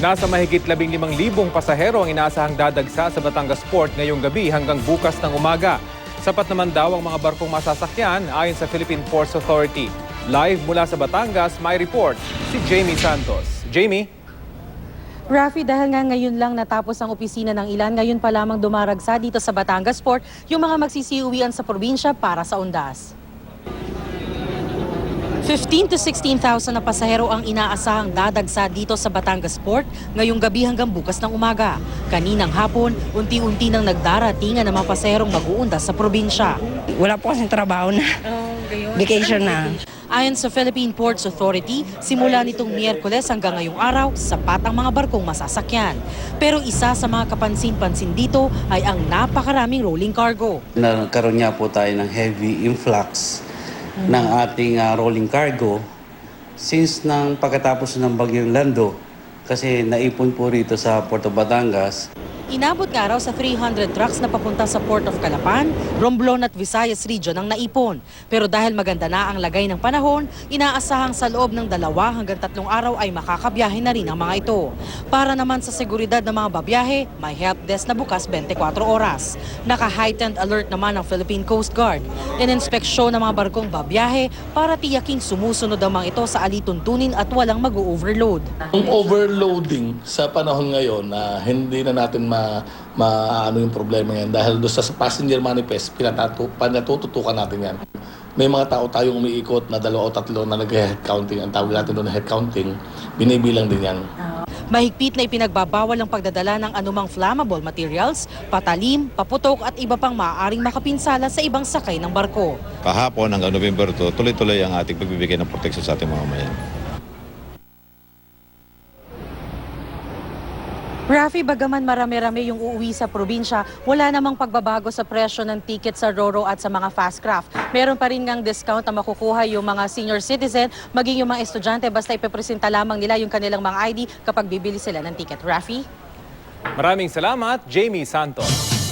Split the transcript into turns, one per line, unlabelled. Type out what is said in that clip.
Nasa mahigit 15,000 pasahero ang inaasahang dadagsa sa Batangas Port ngayong gabi hanggang bukas ng umaga. Sapat naman daw ang mga barkong masasakyan ayon sa Philippine Ports Authority. Live mula sa Batangas, may report si Jamie Santos. Jamie?
Rafi, dahil nga ngayon lang natapos ang opisina ng ilan, ngayon pa lamang dumaragsa dito sa Batangas Port yung mga magsisiuwian sa probinsya para sa undas. 15,000 to 16,000 na pasahero ang inaasahang dadagsa dito sa Batangas Port ngayong gabi hanggang bukas ng umaga. Kaninang hapon, unti-unti nang nagdaratingan ng mga pasaherong mag-uundas sa probinsya.
Wala po kasing trabaho na. Vacation na.
Ayon sa Philippine Ports Authority, simula nitong Miyerkules hanggang ngayong araw, sapat ang mga barkong masasakyan. Pero isa sa mga kapansin-pansin dito ay ang napakaraming rolling cargo.
Nagkaroon nga po tayo ng heavy influx ng ating rolling cargo since nang pagkatapos ng bagyong Lando kasi naipon po rito sa Port of Batangas.
Inabot nga raw sa 300 trucks na papunta sa Port of Calapan, Romblon at Visayas region ang naipon. Pero dahil maganda na ang lagay ng panahon, inaasahang sa loob ng 2 hanggang 3 araw ay makakabiyahe na rin ang mga ito. Para naman sa seguridad ng mga babiyahe, may help desk na bukas 24 oras. Naka-heightened alert naman ang Philippine Coast Guard. Ininspeksyon ng mga barkong babiyahe para tiyaking sumusunod ang mga ito sa alituntunin at walang mag-overload.
Ang overloading sa panahon ngayon na hindi na natin maano yung problema yan dahil doon sa passenger manifest pinatututukan natin yan. May mga tao tayong umiikot na 2 o 3 na nag-head counting, ang tawag natin doon na head counting, binibilang din yan.
Mahigpit na ipinagbabawal ang pagdadala ng anumang flammable materials, patalim, paputok at iba pang maaaring makapinsala sa ibang sakay ng barko.
Kahapon hanggang November 2, tuloy-tuloy ang ating pagbibigay ng proteksyon sa ating mga mamayan.
Rafi, bagaman marami-rami yung uuwi sa probinsya, wala namang pagbabago sa presyo ng ticket sa RoRo at sa mga fast craft. Meron pa rin ngang discount na makukuha yung mga senior citizen, maging yung mga estudyante basta ipipresenta lamang nila yung kanilang mga ID kapag bibili sila ng ticket. Rafi?
Maraming salamat, Jamie Santos.